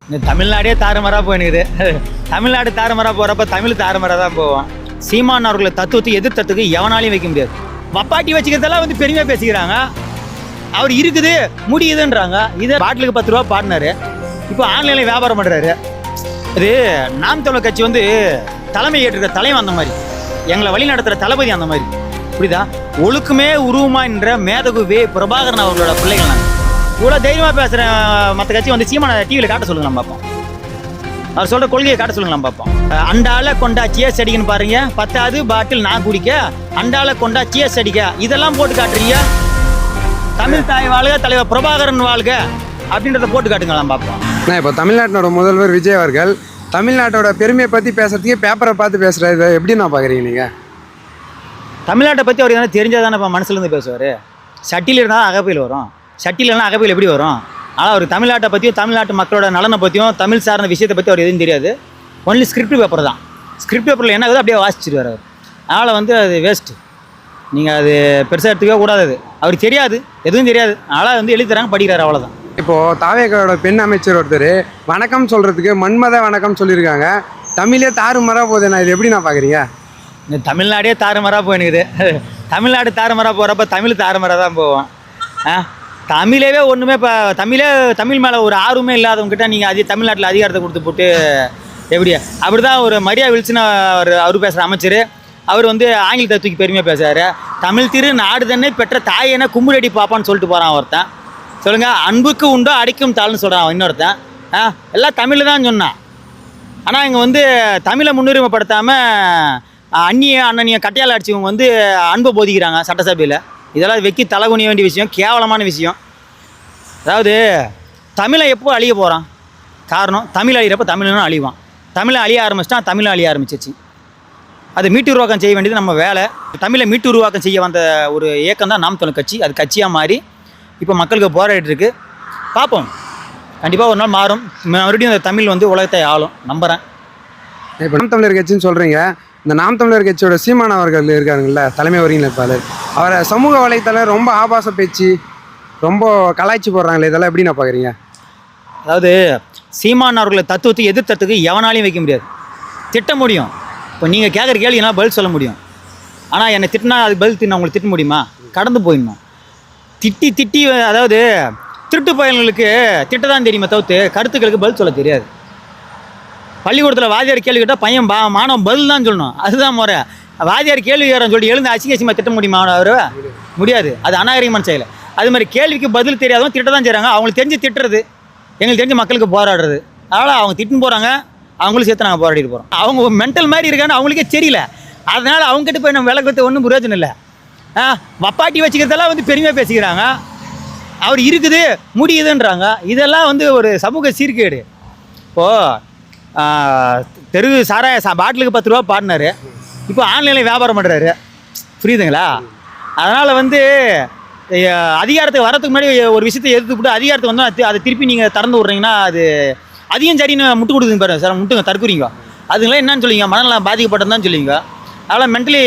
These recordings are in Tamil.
இந்த தமிழ்நாடே தாறுமாறாக போயினுக்குது. தமிழ்நாடு தாறுமாறாக போகிறப்ப தமிழ் தாறுமாறாக தான் போவோம். சீமான் அவர்களை தத்துவத்தை எதிர்த்தத்துக்கு எவனாலையும் வைக்க முடியாது. வப்பாட்டி வச்சுக்கிறதெல்லாம் வந்து பெருமையாக பேசிக்கிறாங்க. அவர் இருக்குது முடியுதுன்றாங்க. இதை பாட்டிலுக்கு 10 ரூபா பாடினாரு, இப்போ ஆன்லைனில் வியாபாரம் பண்ணுறாரு. இது நாம் தமிழர் கட்சி வந்து தலைமை ஏற்றுக்கிற தலைவன் அந்த மாதிரி, எங்களை வழி நடத்துகிற தளபதி அந்த மாதிரி. புரியுதா? ஒழுக்குமே உருவமா என்ற மேதகு பிரபாகரன் அவர்களோட பிள்ளைகள் நாங்கள். இவ்வளோ தைரியமாக பேசுகிற மற்ற கட்சி வந்து சீமான டிவியில் காட்ட சொல்லுங்க, நம்ம பார்ப்போம். அவர் சொல்கிற கொள்கையை காட்ட சொல்லுங்க, நம்ம பார்ப்போம். அண்டால கொண்டா சியர்ஸ் அடிக்கன்னு பாருங்க, 10வது பாட்டில் நான் குடிக்க, அண்டால கொண்டா சியர்ஸ் அடிக்க, இதெல்லாம் போட்டு காட்டுறீங்க. தமிழ் தாய் வாழ்க, தலைவர் பிரபாகரன் வாழ்க அப்படின்றத போட்டு காட்டுங்க, நம்ம பார்ப்போம். இப்போ தமிழ்நாட்டினோட முதல்வர் விஜய் அவர்கள் தமிழ்நாட்டோட பெருமையை பற்றி பேசுறதுக்கே பேப்பரை பார்த்து பேசுகிறாரு. எப்படி நான் பார்க்குறீங்க நீங்கள்? தமிழ்நாட்டை பற்றி அவர் எதனா தெரிஞ்சால் தானே இப்போ மனசுலேருந்து பேசுவார். சட்டியில் இருந்தால் அகப்பையில் வரும், சட்டியில்னா அகப்பையில் எப்படி வரும்? ஆனால் அவர் தமிழ்நாட்டை பற்றியும் தமிழ்நாட்டு மக்களோட நலனை பற்றியும் தமிழ் சார்ந்த விஷயத்தை பற்றி அவர் எதுவும் தெரியாது. ஒன்லி ஸ்கிரிப்ட் பேப்பர் தான். ஸ்கிரிப்ட் பேப்பரில் என்ன ஆகுது அப்படியே வாசிச்சிருவார் அவர். அதனால் வந்து அது வேஸ்ட்டு. நீங்கள் அது பெருசாக எடுத்துக்கவே கூடாது. அது அவருக்கு தெரியாது, எதுவும் தெரியாது. அதனால் வந்து எழுதி தராங்க, படிக்கிறார், அவ்வளோதான். இப்போது தாவேக்காவோட பெண் அமைச்சர் ஒருத்தர் வணக்கம் சொல்கிறதுக்கு மன்மத வணக்கம் சொல்லியிருக்காங்க. தமிழே தாறுமாறாக போகுது. நான் இது எப்படி நான் பார்க்குறீங்க? இந்த தமிழ்நாடே தாறுமாறாக போயினுக்குது. தமிழ்நாடு தாறுமாறாக போகிறப்ப தமிழ் தாறுமாறாக தான் போவோம். தமிழவே ஒன்றுமே இப்போ தமிழ் மேலே ஒரு ஆர்வமே இல்லாதவங்ககிட்ட நீங்கள் தமிழ்நாட்டில் அதிகாரத்தை கொடுத்து போட்டு எப்படி? அப்படி தான் ஒரு மரியா வில்சன் அவர் பேசுகிற அமைச்சர். அவர் வந்து ஆங்கிலத்தை தூக்கி பெருமையாக பேசுகிறாரு. தமிழ் திரு நாடு தன்னை பெற்ற தாயனை கும்புரடி பாப்பான்னு சொல்லிட்டு போகிறான் ஒருத்தன். சொல்லுங்கள், அன்புக்கு உண்டோ அடிக்கும் தாள்னு சொல்கிறான் இன்னொருத்தன். எல்லாம் தமிழில் தான் சொன்னான். ஆனால் இங்கே வந்து தமிழை முன்னுரிமைப்படுத்தாமல் அண்ணனியை கட்டையால் அடிச்சவங்க வந்து அன்பை போதிக்கிறாங்க சட்டசபையில். இதெல்லாம் வெக்கி தலைகுனிய வேண்டிய விஷயம், கேவலமான விஷயம். அதாவது தமிழை எப்போ அழிய போகிறான்? காரணம், தமிழ் அழிகிறப்ப தமிழ்னும் அழிவான். தமிழை அழிய ஆரம்பிச்சிட்டா தமிழும் அழிய ஆரம்பிச்சிச்சு. அது மீட்டு உருவாக்கம் செய்ய வேண்டியது நம்ம வேலை. தமிழை மீட்டு உருவாக்கம் செய்ய வந்த ஒரு இயக்கம் தான் நாம் தமிழர் கட்சி. அது கட்சியாக மாறி இப்போ மக்களுக்கு போராடிட்டு இருக்கு. பார்ப்போம், கண்டிப்பாக ஒரு நாள் மாறும். மறுபடியும் இந்த தமிழ் வந்து உலகத்தை ஆளும் நம்புகிறேன். இப்போ நாம் தமிழர் கட்சின்னு சொல்கிறீங்க. இந்த நாம் தமிழர் கட்சியோட சீமான் அவர்கள் இருக்காருங்கள, தலைமை ஒருங்கிணைப்பாளர், அவரை சமூக வலைத்தளம் ரொம்ப ஆபாச பேச்சு, ரொம்ப கலாய்ச்சி போடுறாங்களே, இதெல்லாம் எப்படி நான் பார்க்குறீங்க? அதாவது சீமான் அவர்களை தத்துவத்தை எதிர்த்தத்துக்கு எவனாலையும் வைக்க முடியாது. திட்ட முடியும். இப்போ நீங்கள் கேட்குற கேள்வினா பதில் சொல்ல முடியும். ஆனால் என்னை திட்டினா அதுக்கு பதில் நான் உங்களுக்கு திட்ட முடியுமா? கடந்து போயிடணும். திட்டி அதாவது திருட்டு பயல்களுக்கு திட்ட தான் தெரியுமே தவிர்த்து கருத்துக்களுக்கு பதில் சொல்ல தெரியாது. பள்ளிக்கூடத்தில் வாத்தியார் கேள்வி கேட்டால் பையன் மாணவன் பதில் தான் சொல்லணும். அதுதான் முறை. வாத்தியார் கேள்வி கேட்கறன்னு சொல்லி எழுந்து அசிங்கசியமாக திட்ட முடியுமா? அவர் முடியாது. அது அநாகரிகமான செயல். அது மாதிரி கேள்விக்கு பதில் தெரியாதவங்க திட்ட தான் செய்கிறாங்க. அவங்களுக்கு தெரிஞ்சு திட்டுறது, எங்களுக்கு தெரிஞ்ச மக்களுக்கு போராடுறது. அதனால் அவங்க திட்டுன்னு போகிறாங்க, அவங்களும் சேர்த்து நாங்கள் போராடிட்டு போகிறோம். அவங்க மென்டல் மாதிரி இருக்கான்னு அவங்களுக்கே தெரியல. அதனால் அவங்ககிட்ட போய் நம்ம விளக்கத்தை ஒன்றும் பிரயோஜனம் இல்லை. வப்பாட்டி வச்சுக்கிறதெல்லாம் வந்து பெருமையாக பேசிக்கிறாங்க. அவர் இருக்குது முடியுதுன்றாங்க. இதெல்லாம் வந்து ஒரு சமூக சீர்கேடு. இப்போது தெரு சாராய பாட்டிலுக்கு 10 ரூபா பாடினார், இப்போ ஆன்லைனில் வியாபாரம் பண்ணுறாரு. புரியுதுங்களா? அதனால் வந்து அதிகாரத்துக்கு வரதுக்கு முன்னாடி ஒரு விஷயத்தை எதிர்த்துவிட்டு அதிகாரத்துக்கு வந்தால் அதை திருப்பி நீங்கள் திறந்து விட்றீங்கன்னா அது அதையும் சரின்னு முட்டு கொடுக்குங்க பாருங்க சார். முட்டுங்க தற்கொலைங்க. அதுங்களாம் என்னன்னு சொல்லுவீங்க? மனநலம் பாதிக்கப்பட்டதுன்னு சொல்லுவீங்க. அதெல்லாம் மென்டலி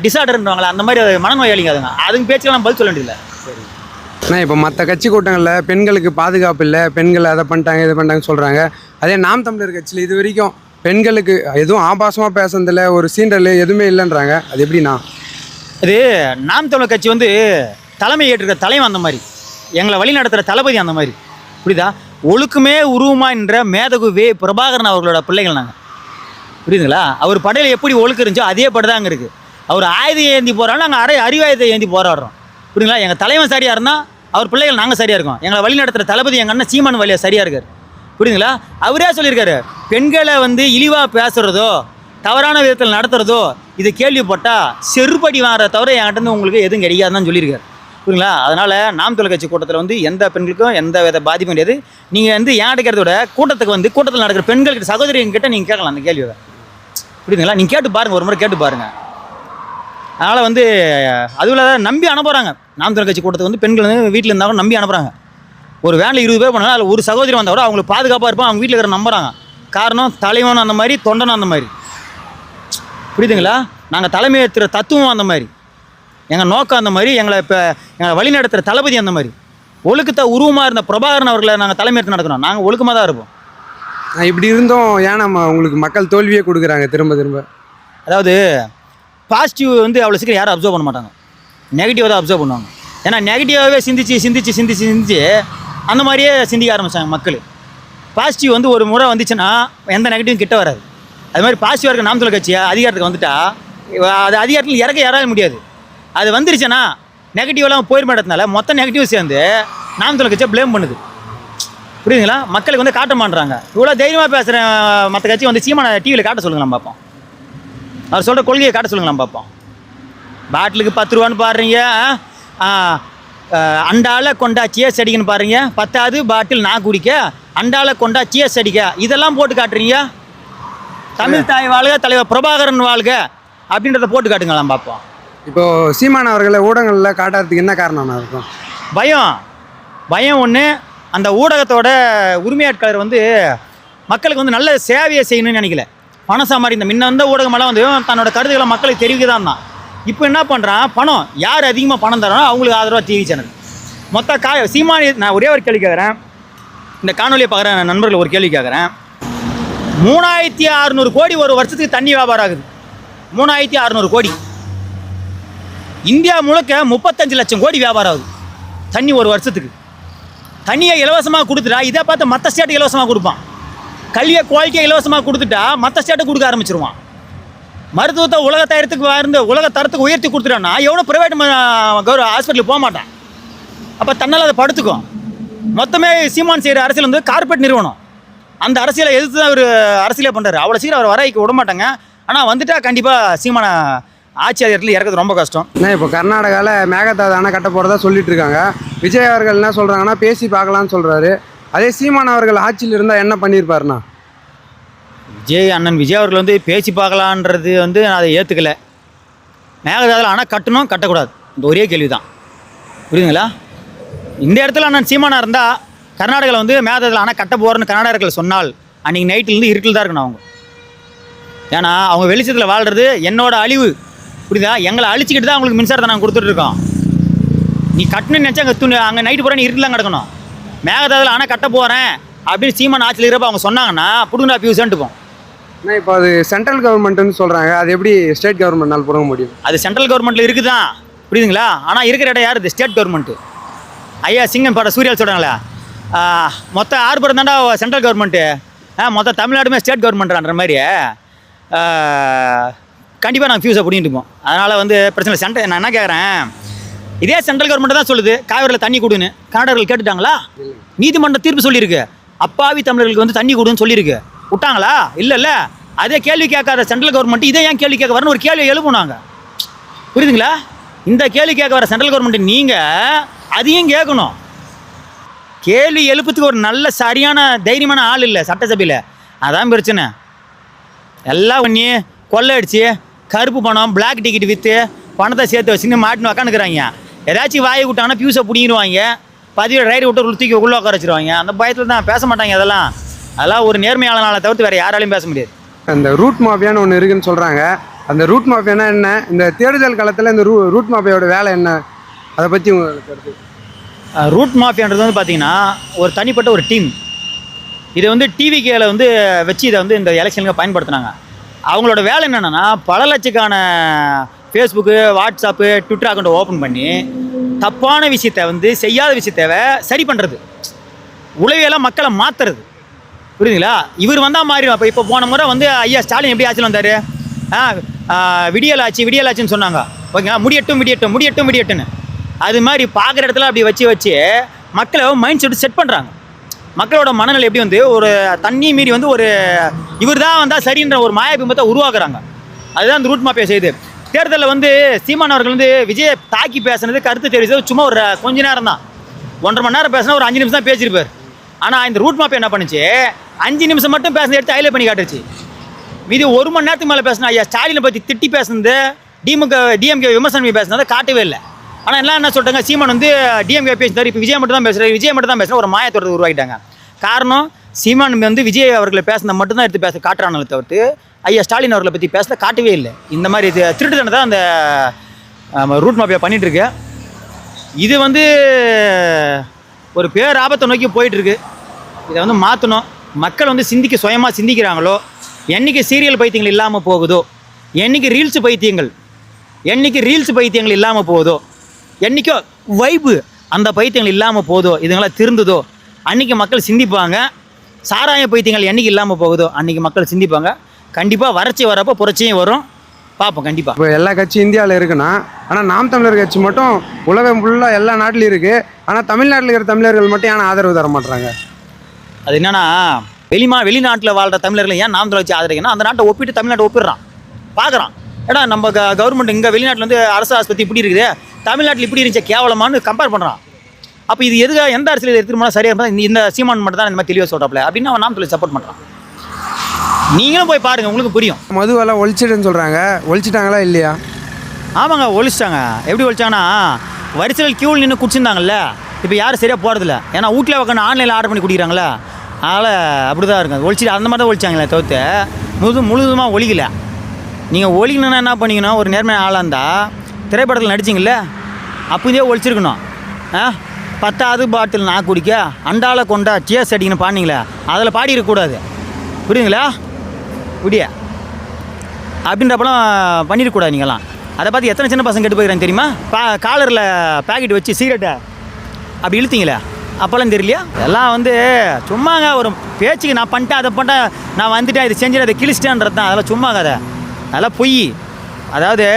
டிஸார்டர்ன்றவாங்களா, அந்த மாதிரி மனநோயாளிங்க. அதுங்க பேச்சுக்கெல்லாம் பதில் சொல்ல வேண்டியதில்லை. சரி. ஆனால் இப்போ மற்ற கட்சி கூட்டங்களில் பெண்களுக்கு பாதுகாப்பு இல்லை, பெண்கள் அதை பண்ணிட்டாங்க இது பண்ணிட்டாங்கன்னு சொல்கிறாங்க. அதே நாம் தமிழர் கட்சியில் இது வரைக்கும் பெண்களுக்கு எதுவும் ஆபாசமாக பேசுறதில்ல, ஒரு சீண்டல் எதுவுமே இல்லைன்றாங்க. அது எப்படின்னா? அது நாம் தமிழர் கட்சி வந்து தலைமை ஏற்றுக்கிற தலைவன் அந்த மாதிரி, எங்களை வழி நடத்துகிற தளபதி அந்த மாதிரி. புரியுதா? ஒழுக்குமே உருவமா என்ற மேதகு பிரபாகரன் அவர்களோட பிள்ளைகள் நாங்கள். புரியுதுங்களா? அவர் படையில் எப்படி ஒழுக்கு இருந்துச்சோ அதே படை தான் அங்கே இருக்குது. அவர் ஆயுதம் ஏந்தி போகிறாலும் நாங்கள் அறிவாயுதத்தை ஏந்தி போராடுறோம். புரியுங்களா? எங்கள் தலைவன் சரியாக இருந்தால் அவர் பிள்ளைகள் நாங்கள் சரியாக இருக்கோம். எங்களை வழி நடத்துகிற தளபதி எங்கள் அண்ணன் சீமான் வழியாக சரியாக இருக்கார். புரியுதுங்களா? அவரே சொல்லியிருக்காரு, பெண்களை வந்து இழிவாக பேசுகிறதோ தவறான விதத்தில் நடத்துகிறதோ இது கேள்விப்பட்டால் செருப்படி வாங்குற தவிர என்கிட்ட உங்களுக்கு எதுவும் கிடைக்காதுன்னு சொல்லியிருக்காரு. புரியுங்களா? அதனால் நாம் தமிழர் கட்சி கூட்டத்தில் வந்து எந்த பெண்களுக்கும் எந்த வித பாதிப்பும் கிடையாது. நீங்கள் வந்து ஏன் கேட்கறத விட கூட்டத்துக்கு வந்து கூட்டத்தில் நடக்கிற பெண்கள்கிட்ட சகோதரிகிட்ட நீங்கள் கேட்கலாம் அந்த கேள்வியை. புரியுதுங்களா? நீங்கள் கேட்டு பாருங்கள், ஒரு முறை கேட்டு பாருங்கள். அதனால் வந்து அதுவில் நம்பி அனுப்புகிறாங்க. நாம் தமிழர் கட்சி கூட்டத்துக்கு வந்து பெண்கள் வந்து வீட்டில் இருந்தாலும் நம்பி அனுப்புகிறாங்க. ஒரு வேனில் 20 பேர் போனாலும் அதில் ஒரு சகோதரி வந்தால் கூட அவங்களுக்கு பாதுகாப்பாக இருப்பாங்க. அவங்க வீட்டில் இருக்கிற நம்புகிறாங்க. காரணம், தலைவனும் அந்த மாதிரி, தொண்டனும் அந்த மாதிரி. புரியுதுங்களா? நாங்கள் தலைமை ஏற்றுற தத்துவம் அந்த மாதிரி, எங்கள் நோக்கம் அந்த மாதிரி, எங்களை வழி நடத்துகிற தளபதி அந்த மாதிரி. ஒழுக்கத்தை உருவமாக இருந்த பிரபாகரன் அவர்களை நாங்கள் தலைமை ஏற்று நடக்கிறோம். நாங்கள் ஒழுக்கமாக தான் இருப்போம். இப்படி இருந்தும் ஏன் நம்ம உங்களுக்கு மக்கள் தோல்வியே கொடுக்குறாங்க திரும்ப திரும்ப? அதாவது பாசிட்டிவ் வந்து அவ்வளோ சீக்கிரம் யாரும் அப்சர்வ் பண்ண மாட்டாங்க, நெகட்டிவாக தான் அப்சர்வ் பண்ணுவாங்க. ஏன்னா நெகட்டிவாகவே சிந்திச்சு அந்த மாதிரியே சிந்திக்க ஆரம்பித்தாங்க மக்கள். பாசிட்டிவ் வந்து ஒரு முறை வந்துச்சுன்னா எந்த நெகட்டிவும் கிட்ட வராது. அது மாதிரி பாசிட்டிவாக இருக்க நாம் தமிழர் கட்சியை அதிகாரத்துக்கு வந்துட்டா அது அதிகாரத்தில் இறக்க யாராலும் முடியாது. அது வந்துருச்சுன்னா நெகட்டிவெல்லாம் போயிட மாட்டதுனால மொத்த நெகட்டிவ் சேர்ந்து நாம் தமிழர் கட்சியை ப்ளேம் பண்ணுது. புரியுதுங்களா? மக்களுக்கு வந்து காட்ட மாட்டுறாங்க. இவ்வளோ தைரியமாக பேசுகிற மற்ற கட்சி வந்து சீமான டிவியில் காட்ட சொல்லுங்கள் பார்ப்போம். அவர் சொல்கிற கொள்கையை காட்ட சொல்லுங்கள் பார்ப்போம். பாட்டிலுக்கு 10 ரூபான்னு பாடுறீங்க, அண்டால கொண்டா சியர்ஸ் அடிக்கன்னு பாருங்க, 10வது பாட்டில் நான் குடிக்க அண்டால கொண்டா சியர்ஸ் அடிக்க, இதெல்லாம் போட்டு காட்டுறீங்க. தமிழ் தாய் வாழ்க, தலைவர் பிரபாகரன் வாழ்க அப்படின்றத போட்டு காட்டுங்களாம் பார்ப்போம். இப்போது சீமான் அவர்களை ஊடகங்களில் காட்டுறதுக்கு என்ன காரணம் இருக்கும்? பயம் ஒன்று. அந்த ஊடகத்தோட உரிமையாட்களர் வந்து மக்களுக்கு வந்து நல்ல சேவையை செய்யணும்னு நினைக்கல. பணம் சம்பாதி இந்த முன்ன ஊடகமெல்லாம் வந்து தன்னோட கருத்துக்களை மக்களுக்கு தெரிவிக்க தான். இப்போ என்ன பண்ணுறான், பணம் யார் அதிகமாக பணம் தரானோ அவங்களுக்கு ஆதரவாக டிவி சேனல் மொத்த சீமானி. நான் ஒரே ஒரு கேள்வி கேட்குறேன், இந்த காணொலியை பார்க்குற நண்பர்கள் ஒரு கேள்வி கேட்குறேன். 3600 கோடி ஒரு வருஷத்துக்கு தண்ணி வியாபாரம் ஆகுது. 3600 கோடி. இந்தியா முழுக்க 35 லட்சம் கோடி வியாபாரம் ஆகுது தண்ணி ஒரு வருஷத்துக்கு. தண்ணியை இலவசமாக கொடுத்துட்டா இதை பார்த்து மற்ற ஸ்டேட்டுக்கு இலவசமாக கொடுப்பான். கல்வியை குவாலிட்டியை இலவசமாக கொடுத்துட்டா மற்ற ஸ்டேட்டுக்கு கொடுக்க ஆரம்பிச்சிருவான். மருத்துவத்தை உலக தரத்துக்கு உயர்த்தி கொடுத்துட்டான்னா எவ்வளோ ப்ரைவேட் ஹாஸ்பிட்டலுக்கு போக மாட்டான். அப்போ தன்னால் அதை படுத்துக்கும். மொத்தமே சீமான் செய்கிற அரசியல் வந்து கார்பரேட் நிறுவனம். அந்த அரசியலை எதிர்த்து தான் அவர் அரசியலே பண்ணுறாரு. அவ்வளோ சீக்கிரம் அவர் வரைக்கு விட மாட்டாங்க. ஆனால் வந்துட்டால் கண்டிப்பாக சீமான ஆட்சி அதிகாரத்தில் இறக்கிறது ரொம்ப கஷ்டம். ஏன்னா இப்போ கர்நாடகாவில் மேகதாது அணை கட்ட போகிறதா சொல்லிட்டு இருக்காங்க. விஜய் அவர்கள் என்ன சொல்கிறாங்கன்னா பேசி பார்க்கலான்னு சொல்கிறாரு. அதே சீமான் அவர்கள் ஆட்சியில் இருந்தால் என்ன பண்ணியிருப்பாருண்ணா? விஜய் அவர்கள் வந்து பேசி பார்க்கலான்றது வந்து நான் அதை ஏற்றுக்கலை. மேகதாதுல அணை கட்டணும் கட்டக்கூடாது, இந்த ஒரே கேள்வி தான். புரியுதுங்களா? இந்த இடத்துல அண்ணன் சீமானா இருந்தால் கர்நாடகாவில் வந்து மேகதாதுல அணை கட்ட போகிறேன்னு கர்நாடகர்கள் சொன்னால் அன்றைக்கி நைட்லேருந்து இருட்டில் தான் இருக்கணும் அவங்க. ஏன்னா அவங்க வெளிச்சத்தில் வாழ்கிறது என்னோட அழிவு. புரியுதா? எங்களை அழிச்சிக்கிட்டு தான் அவங்களுக்கு மின்சாரத்தை நாங்கள் கொடுத்துட்ருக்கோம். நீ கட்டணும்னு நினச்சா அங்கே நைட்டு பூரா நீ இருட்டில் கிடக்கணும். மேகதாதுல அணை கட்ட போகிறேன் அப்படின்னு சீமான் ஆட்சியில் இருக்கிறப்ப அவங்க சொன்னாங்கன்னா புடுங்கா பியூசன்ட்டுப்போம். ஏன்னா இப்போ அது சென்ட்ரல் கவர்மெண்ட்டுன்னு சொல்கிறாங்க, அது எப்படி ஸ்டேட் கவர்மெண்ட்னால் புடுங்க முடியும்? அது சென்ட்ரல் கவர்மெண்ட்டில் இருக்குது தான், புரியுதுங்களா? ஆனால் இருக்கிற இடம் யார்? இது ஸ்டேட் கவர்மெண்ட்டு. ஐயா சிங்கம் பட சூர்யாவில் சொல்கிறாங்களே, மொத்தம் 6 பேர் தாண்டா சென்ட்ரல் கவர்மெண்ட்டு, மொத்தம் தமிழ்நாடுமே ஸ்டேட் கவர்மெண்ட்டுன்ற மாதிரி கண்டிப்பாக நாங்கள் ஃபியூஸை பிடிங்கிட்டு இருப்போம். அதனால் வந்து பிரச்சனை இல்லை. நான் என்ன கேட்குறேன், இதே சென்ட்ரல் கவர்மெண்ட் தான் சொல்லுது காவிரியில் தண்ணி கொடுன்னு. கர்நாடகர்கள் கேட்டுட்டாங்களா? நீதிமன்ற தீர்ப்பு சொல்லியிருக்கு, அப்பாவி தமிழர்களுக்கு வந்து தண்ணி கொடுன்னு சொல்லியிருக்கு. விட்டாங்களா? இல்லை. அதே கேள்வி கேட்காத சென்ட்ரல் கவர்மெண்ட் இதை ஏன் கேள்வி கேட்க வரணும் ஒரு கேள்வி எழுப்புனாங்க. புரியுதுங்களா? இந்த கேள்வி கேட்க வர சென்ட்ரல் கவர்மெண்ட் நீங்கள் அதையும் கேட்கணும். கேள்வி எழுப்புறதுக்கு ஒரு நல்ல சரியான தைரியமான ஆள் இல்லை சட்டசபையில். அதான் பிரச்சனை. எல்லாம் பண்ணி கொள்ளை அடித்து கருப்பு பணம் பிளாக் டிக்கெட் விற்று பணத்தை சேர்த்து வச்சுன்னு மாட்டின்னு உக்காந்துக்கிறாங்க. ஏதாச்சும் வாயை விட்டாங்கன்னா பியூஸை பிடிங்கிடுவாங்க, பதிவு ரைடு விட்டு தூக்கி உள்ளே உட்கார வச்சுருவாங்க. அந்த பயத்தில் தான் பேச மாட்டாங்க. அதெல்லாம் ஒரு நேர்மையாளனால தவிர்த்து வேறு யாராலையும் பேச முடியாது. அந்த ரூட் மாஃபியான்னு ஒன்று இருக்குன்னு சொல்கிறாங்க. அந்த ரூட் மாஃபியானா என்ன? இந்த தேர்தல் காலத்தில் இந்த ரூட் மாஃபியாவோட வேலை என்ன? அதை பற்றி உங்களுக்கு கருத்து? ரூட் மாஃபியான்றது வந்து பார்த்திங்கன்னா ஒரு தனிப்பட்ட ஒரு டீம். இதை வந்து டிவிகேல வந்து வச்சு இதை வந்து இந்த எலெக்ஷனுக்கு பயன்படுத்தினாங்க. அவங்களோட வேலை என்னென்னா பல லட்சக்கான ஃபேஸ்புக்கு, வாட்ஸ்அப்பு, ட்விட்டர் அக்கௌண்ட்டை ஓப்பன் பண்ணி தப்பான விஷயத்தை வந்து செய்யாத விஷயத்தை சரி பண்ணுறது, உளவியெல்லாம் மக்களை மாற்றுறது. புரியுதுங்களா? இவர் வந்தால் மாறி. இப்போ போன முறை வந்து ஐயா ஸ்டாலின் எப்படி ஆட்சியில் வந்தார்? விடியலாச்சின்னு சொன்னாங்க. ஓகேங்களா? முடியட்டும்னு அது மாதிரி பார்க்குற இடத்துல அப்படி வச்சு மக்களை மைண்ட் செட் பண்ணுறாங்க. மக்களோட மனநிலை எப்படி வந்து ஒரு தண்ணி மீறி வந்து ஒரு இவர் தான் வந்தால் சரின்ற ஒரு மாயபிம்பத்தை உருவாக்குறாங்க. அதுதான் இந்த ரூட் மாஃபியா செய்யுது. தேர்தலில் வந்து சீமான் அவர்கள் வந்து விஜயை தாக்கி பேசுனது, கருத்து தெரிவித்தது சும்மா ஒரு கொஞ்ச நேரம் தான். 1.5 மணி நேரம் பேசினா ஒரு 5 நிமிஷம் தான் பேசியிருப்பார். ஆனால் இந்த ரூட் மாஃபியா என்ன பண்ணுச்சு, 5 நிமிஷம் மட்டும் பேசுனது எடுத்து ஹைலைட் பண்ணி காட்டுச்சு. இது 1 மணி நேரத்துக்கு மேலே பேசினா ஐயா ஸ்டாலினை பற்றி திட்டி பேசுனது, டிஎம்கே விமர்சனம் பேசுனதை காட்டவே இல்லை. ஆனால் எல்லாம் என்ன சொல்லிட்டாங்க, சீமான் வந்து டிஎம்கே பேசினார், இப்போ விஜய் மட்டும் தான் பேசுகிற ஒரு மாயத்தோட்டத்தை உருவாக்கிட்டாங்க. காரணம் சீமான் வந்து விஜய் அவர்களை பேசின மட்டும்தான் எடுத்து காட்டுறானே தவிர்த்து ஐயா ஸ்டாலின் அவர்களை பற்றி பேச காட்டவே இல்லை. இந்த மாதிரி திருட்டுத்தனை தான் அந்த ரூட் மாஃபியா பண்ணிகிட்ருக்கு. இது வந்து ஒரு பேர் ஆபத்தை நோக்கி போயிட்டுருக்கு. இதை வந்து மாற்றணும். மக்கள் வந்து சுயமாக சிந்திக்கிறாங்களோ, என்றைக்கு சீரியல் பைத்தியங்கள் இல்லாமல் போகுதோ, என்றைக்கு ரீல்ஸ் பைத்தியங்கள் இல்லாமல் போகுதோ, என்றைக்கோ வைப்பு அந்த பைத்தியங்கள் இல்லாமல் போதோ, இதுங்களாம் திருந்துதோ, அன்றைக்கி மக்கள் சிந்திப்பாங்க. சாராய பைத்தியங்கள் என்றைக்கு இல்லாமல் போகுதோ அன்றைக்கி மக்கள் சிந்திப்பாங்க. கண்டிப்பாக வறட்சி வரப்போ புரட்சியும் வரும், பார்ப்போம் கண்டிப்பாக. இப்போ எல்லா கட்சி இந்தியாவில் இருக்குன்னா, ஆனால் நாம் தமிழர் கட்சி மட்டும் உலகம் ஃபுல்லாக எல்லா நாட்டிலையும் இருக்குது. ஆனால் தமிழ்நாட்டில் இருக்கிற தமிழர்கள் மட்டும் ஏன் ஆதரவு தர மாட்டுறாங்க? அது என்னென்னா, வெளிநாட்டில் வாழ்கிற தமிழர்கள் ஏன் நாம் தமிழர் கட்சி ஆதரிக்கணும், அந்த நாட்டை ஒப்பிட்டு தமிழ்நாட்டை ஒப்பிடுறான், பார்க்குறான். ஏடா நம்ம கவர்மெண்ட் இங்கே வெளிநாட்டில் வந்து அரசு ஆஸ்பத்திரி இப்படி இருக்குது, தமிழ்நாட்டில் இப்படி இருந்துச்சு கேவலமானு கம்பேர் பண்ணுறான். அப்போ இது எதுக்காக எந்த அரசியல் எடுத்துகிட்டு போனால் சரியாக இருந்தால் இந்த சீமான் மட்டும் தான் இந்த மாதிரி தெளிவாக சொல்கிறாப்ல அப்படின்னு அவன் நாம் தமிழர் சப்போர்ட் பண்ணுறான். நீங்களும் போய் பாருங்கள், உங்களுக்கு புரியும். மதுவெல்லாம் ஒழிச்சிடுன்னு சொல்கிறாங்க, ஒழிச்சிட்டாங்களா இல்லையா? ஆமாங்க, ஒழிச்சிட்டாங்க. எப்படி ஒழிச்சாங்கன்னா, வரிசையில் கியூவில் நின்று குடிச்சிருந்தாங்கல்ல, இப்போ யாரும் சரியாக போகிறதில்ல. ஏன்னா வீட்டில் உட்காந்து ஆன்லைனில் ஆர்டர் பண்ணி குடிக்கிறாங்களே, அதனால் அப்படி தான் இருக்குது. ஒழிச்சிட்டு அந்த மாதிரி தான் ஒழிச்சாங்களே தவிர்த்து முழுதுமாக ஒழிக்கலை. நீங்கள் ஒழிக்கணுன்னா என்ன பண்ணிக்கணும், ஒரு நேர்மையான ஆளாக இருந்தால் திரைப்படத்தில் நடிச்சிங்களே அப்போ இதே ஒழிச்சிருக்கணும். 10வது பாட்டில் நான் குடிக்க அண்டால கொண்டா டிஎஸ் அடிக்கணும் பாடினீங்களே, அதில் பாடி இருக்கக்கூடாது, புரியுதுங்களா? விடிய அப்படின்றப்பெல்லாம் பண்ணிடக்கூடாது. நீங்களாம் அதை பார்த்து எத்தனை சின்ன பசங்க கெட்டு போய்க்கிறாங்க தெரியுமா? காலரில் பேக்கெட் வச்சு சிகரெட்டை அப்படி இழுத்தீங்களே, அப்போல்லாம் தெரியலையா? எல்லாம் வந்து சும்மாங்க ஒரு பேச்சுக்கு நான் பண்ணிட்டேன், அதை பண்ணிட்டேன், நான் வந்துட்டேன், இது செஞ்சுட்டு அதை கிழிச்சிட்டேன்றது தான். அதெல்லாம் சும்மா கதை, அதெல்லாம் பொய். அதாவது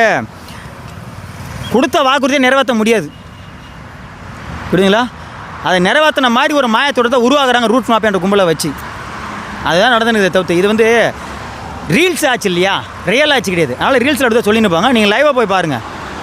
கொடுத்த வாக்குறுதியை நிறைவேற்ற முடியாது, புரியுதுங்களா? அதை நிறைவேற்றின மாதிரி ஒரு மாயத்தோடு தான் உருவாக்குறாங்க ரூட் மாப்பியான்ற கும்பலை வச்சு. அதுதான் நடந்துன்னு தவிர்த்து இது வந்து ரீல்ஸ் ஆச்சு இல்லையா, ரியல் ஆச்சு கிடையாது. அதனால் ரீல்ஸில் எடுத்து சொல்லின்னு போங்க. நீங்கள் லைவாக போய் பாருங்கள்.